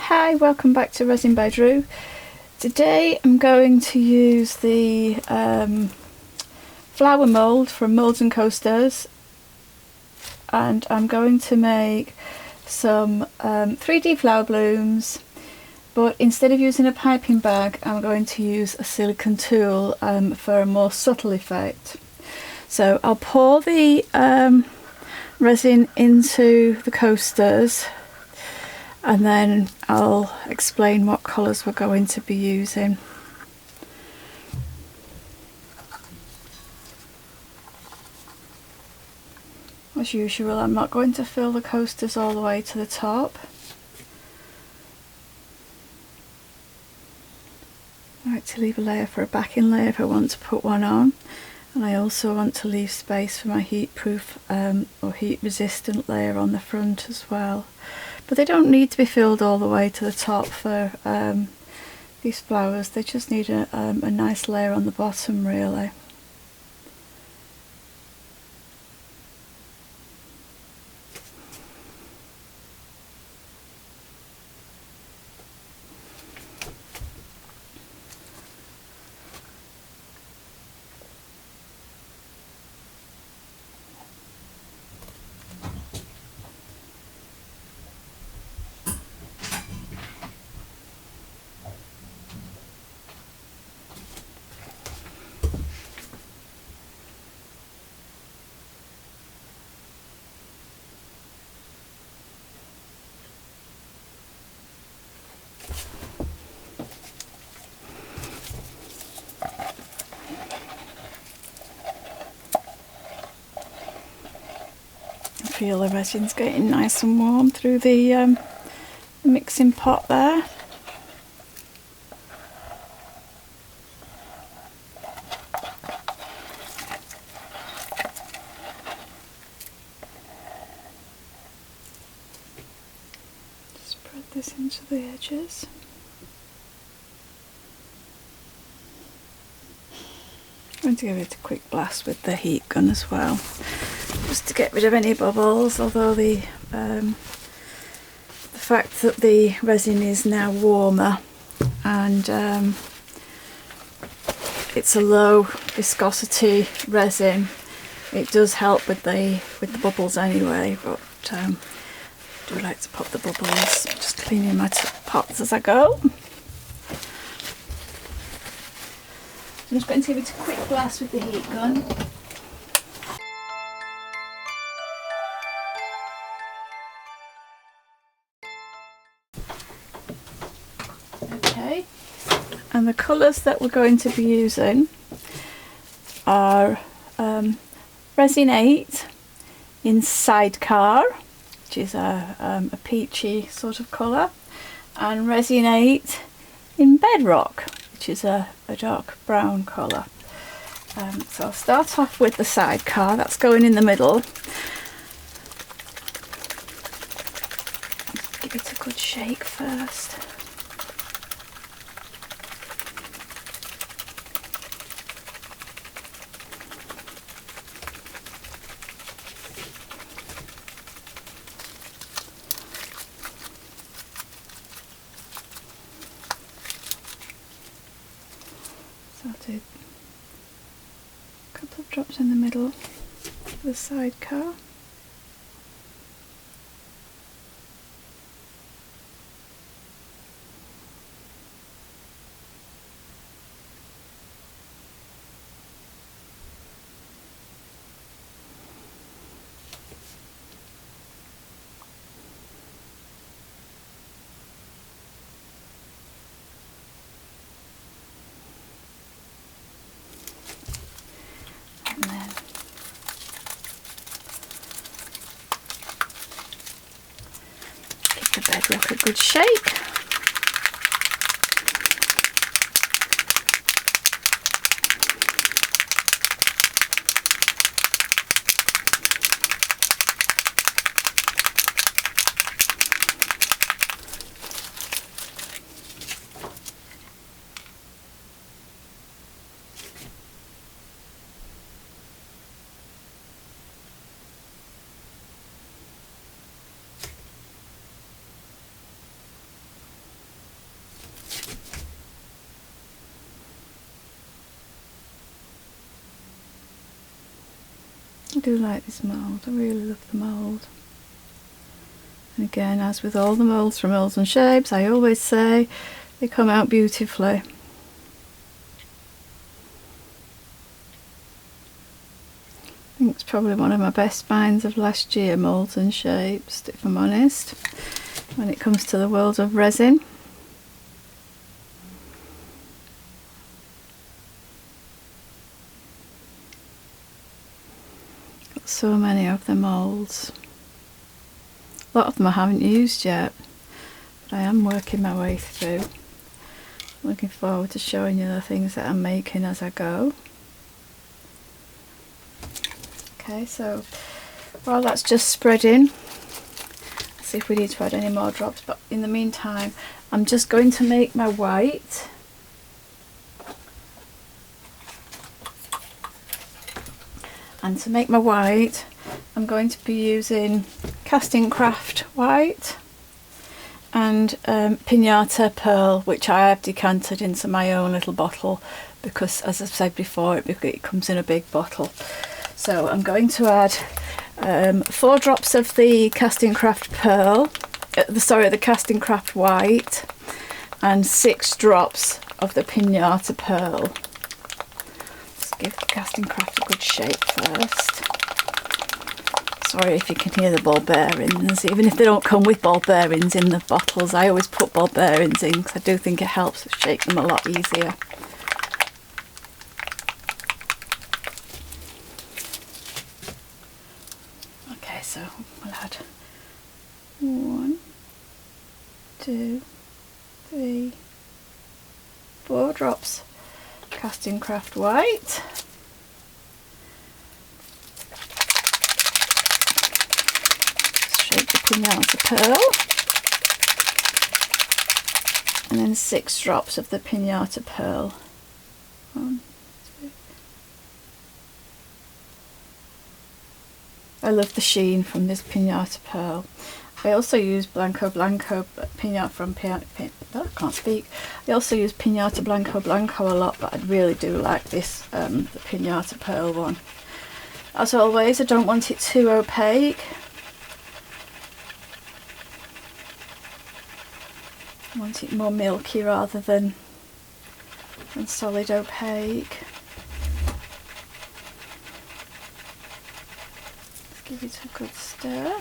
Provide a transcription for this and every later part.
Hi, welcome back to Resin by Drew. Today I'm going to use the flower mould from Moulds and Coasters, and I'm going to make some 3D flower blooms, but instead of using a piping bag I'm going to use a silicone tool for a more subtle effect. So I'll pour the resin into the coasters and then I'll explain what colours we're going to be using. As usual, I'm not going to fill the coasters all the way to the top. I like to leave a layer for a backing layer if I want to put one on, and I also want to leave space for my heat-proof or heat-resistant layer on the front as well. But they don't need to be filled all the way to the top for these flowers. They just need a nice layer on the bottom, really. I feel the resin's getting nice and warm through the mixing pot there. Spread this into the edges. I'm going to give it a quick blast with the heat gun as well, just to get rid of any bubbles, although the fact that the resin is now warmer and it's a low viscosity resin, it does help with the bubbles anyway, but I do like to pop the bubbles. Just cleaning my pots as I go. I'm just going to give it a quick blast with the heat gun. Okay, and the colours that we're going to be using are Resin 8 in Sidecar, which is a peachy sort of colour, and Resin 8 in Bedrock, which is a dark brown colour. So I'll start off with the Sidecar, that's going in the middle. Give it a good shake first. So I'll do a couple of drops in the middle of the Sidecar. And then give the Bedrock a good shake. I do like this mould, I really love the mould. And again, as with all the moulds from Molds and Shapes, I always say they come out beautifully. I think it's probably one of my best finds of last year, Molds and Shapes, if I'm honest, when it comes to the world of resin. Got so many of the moulds. A lot of them I haven't used yet, but I am working my way through. Looking forward to showing you the things that I'm making as I go. Okay, so while that's just spreading, let's see if we need to add any more drops, but in the meantime I'm just going to make my white. And to make my white I'm going to be using Castin Craft white and Pinata Pearl, which I have decanted into my own little bottle because, as I've said before, it comes in a big bottle. So I'm going to add 4 drops of the Castin Craft Pearl, the Castin Craft white, and 6 drops of the Pinata Pearl. Let's give the Castin Craft a good shake first. Sorry if you can hear the ball bearings, even if they don't come with ball bearings in the bottles. I always put ball bearings in because I do think it helps to shake them a lot easier. Okay, so we'll add 1, 2, 3, 4 drops Castin Craft white. Shake the Pinata Pearl, and then 6 drops of the Pinata Pearl. 1, 2. I love the sheen from this Pinata Pearl. I also use Blanco Pinata from I can't speak. I also use Pinata Blanco a lot, but I really do like this, the Pinata Pearl one. As always, I don't want it too opaque. I want it more milky rather than solid opaque. Let's give it a good stir.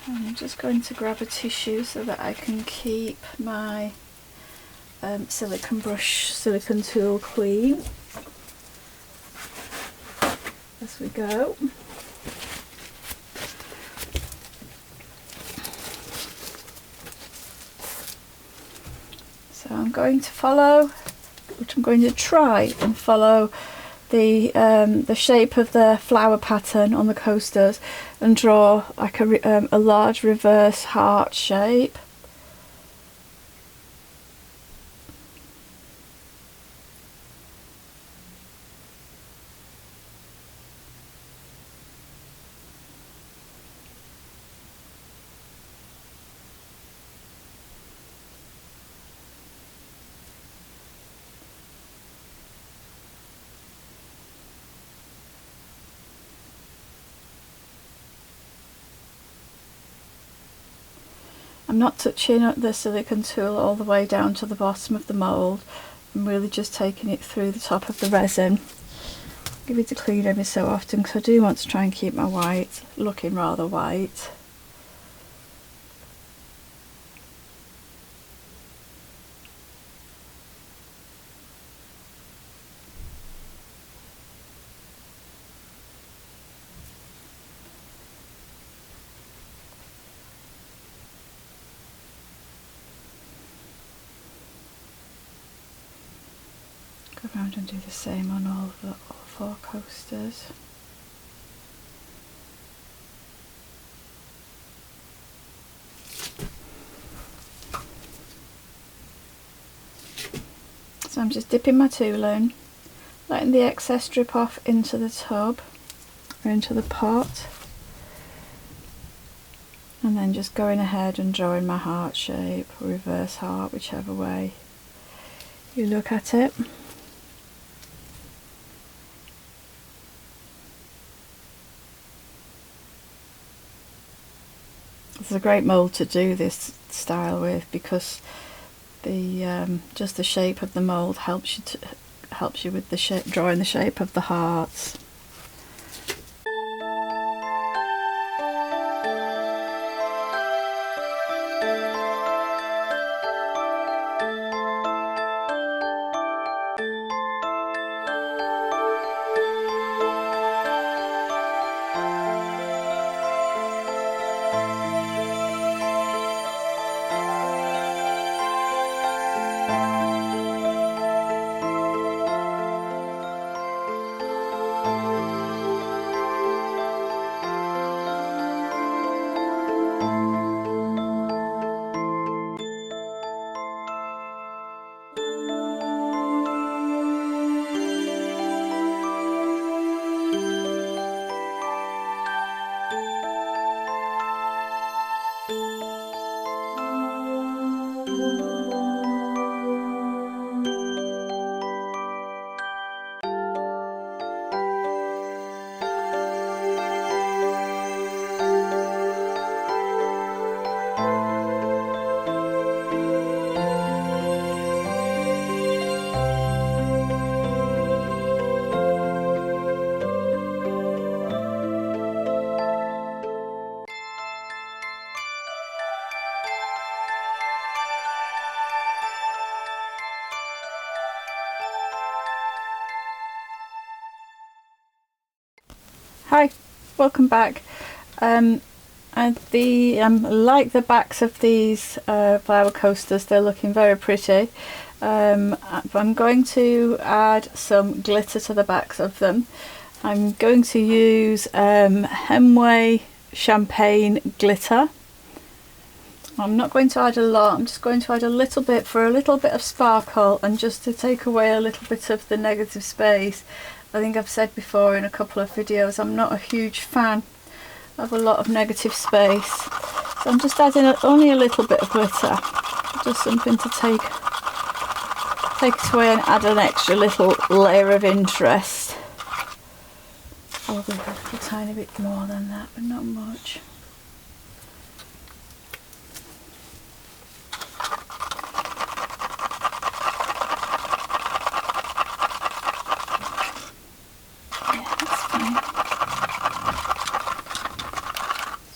I'm just going to grab a tissue so that I can keep my silicone tool clean as we go. So I'm going to try and follow the shape of the flower pattern on the coasters and draw like a large reverse heart shape. I'm not touching the silicone tool all the way down to the bottom of the mould. I'm really just taking it through the top of the resin. Give it a clean every so often because I do want to try and keep my white looking rather white. Go around and do the same on all 4 coasters. So I'm just dipping my tool in, letting the excess drip off into the tub or into the pot, and then just going ahead and drawing my heart shape, or reverse heart, whichever way you look at it. it's a great mould to do this style with, because the just the shape of the mould helps you with the shape, drawing the shape of the hearts. Hi, welcome back. I like the backs of these flower coasters. They're looking very pretty. I'm going to add some glitter to the backs of them. I'm going to use Hemway champagne glitter. I'm not going to add a lot, I'm just going to add a little bit for a little bit of sparkle and just to take away a little bit of the negative space. I think I've said before in a couple of videos, I'm not a huge fan of a lot of negative space. So I'm just adding only a little bit of glitter, just something to take it away and add an extra little layer of interest. Probably a tiny bit more than that, but not much.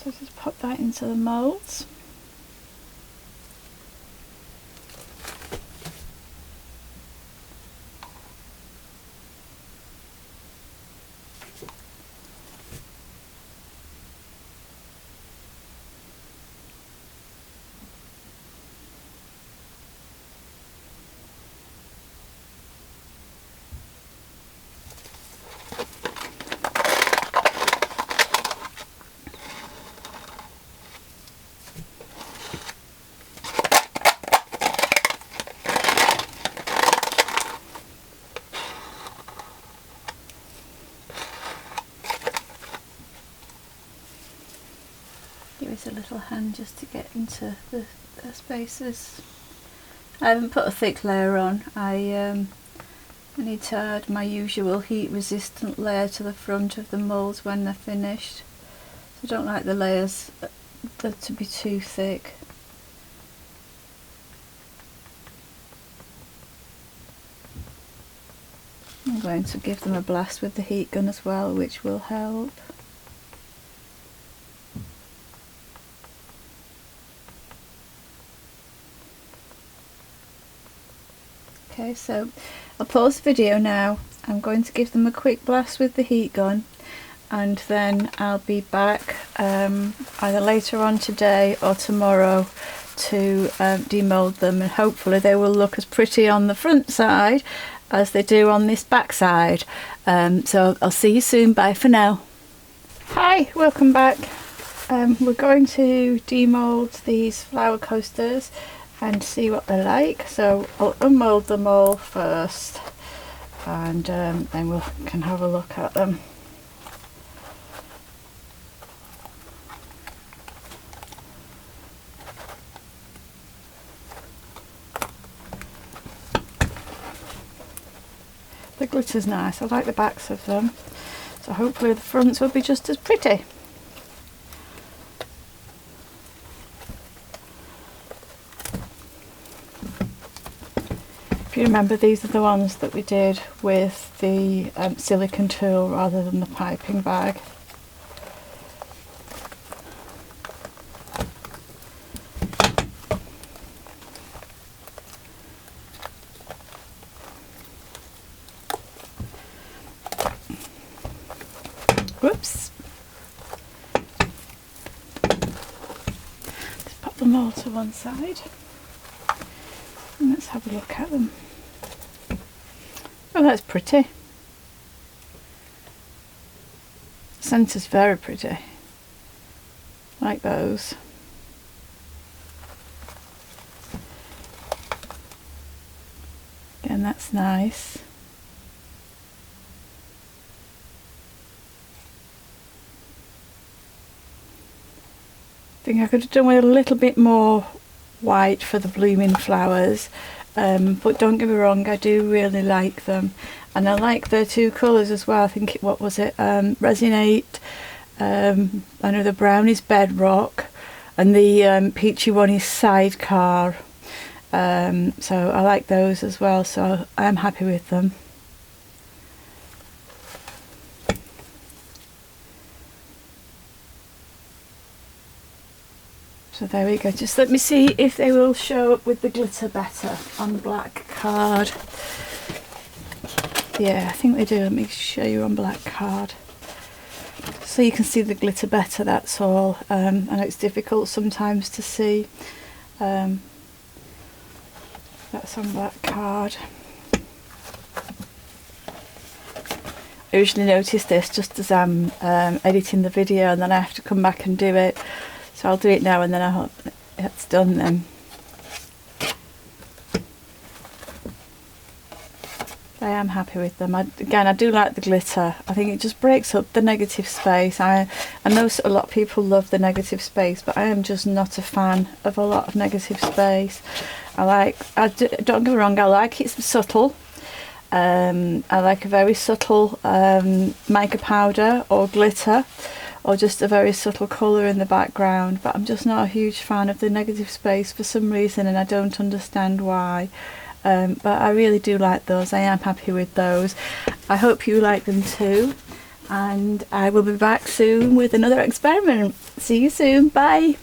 So just pop that into the moulds. Give it a little hand just to get into the spaces. I haven't put a thick layer on. I need to add my usual heat resistant layer to the front of the moulds when they're finished. So I don't like the layers to be too thick. I'm going to give them a blast with the heat gun as well, which will help. Okay, so I'll pause the video now. I'm going to give them a quick blast with the heat gun, and then I'll be back either later on today or tomorrow to demold them, and hopefully they will look as pretty on the front side as they do on this back side. So I'll see you soon. Bye for now. Hi, welcome back. We're going to demold these flower coasters and see what they're like. So I'll unmold them all first, and then we can have a look at them. The glitter's nice. I like the backs of them, so hopefully the fronts will be just as pretty. If you remember, these are the ones that we did with the silicone tool rather than the piping bag. Whoops. Just pop them all to one side and let's have a look at them. Oh, that's pretty. The centre's very pretty. Like those. Again, that's nice. I think I could have done with a little bit more white for the blooming flowers, but don't get me wrong, I do really like them, and I like the two colours as well. I think what was it, Resin 8, I know the brown is Bedrock and the peachy one is Sidecar, so I like those as well, so I am happy with them. So there we go, just let me see if they will show up with the glitter better on the black card. Yeah, I think they do. Let me show you on black card. So you can see the glitter better, that's all. I know it's difficult sometimes to see. That's on black card. I usually notice this just as I'm editing the video, and then I have to come back and do it. So I'll do it now and then I hope it's done then. I am happy with them. Again, I do like the glitter. I think it just breaks up the negative space. I know a lot of people love the negative space, but I am just not a fan of a lot of negative space. Don't get me wrong, I like it's subtle. I like a very subtle mica powder or glitter, or just a very subtle colour in the background, but I'm just not a huge fan of the negative space for some reason, and I don't understand why. But I really do like those. I am happy with those. I hope you like them too, and I will be back soon with another experiment. See you soon. Bye.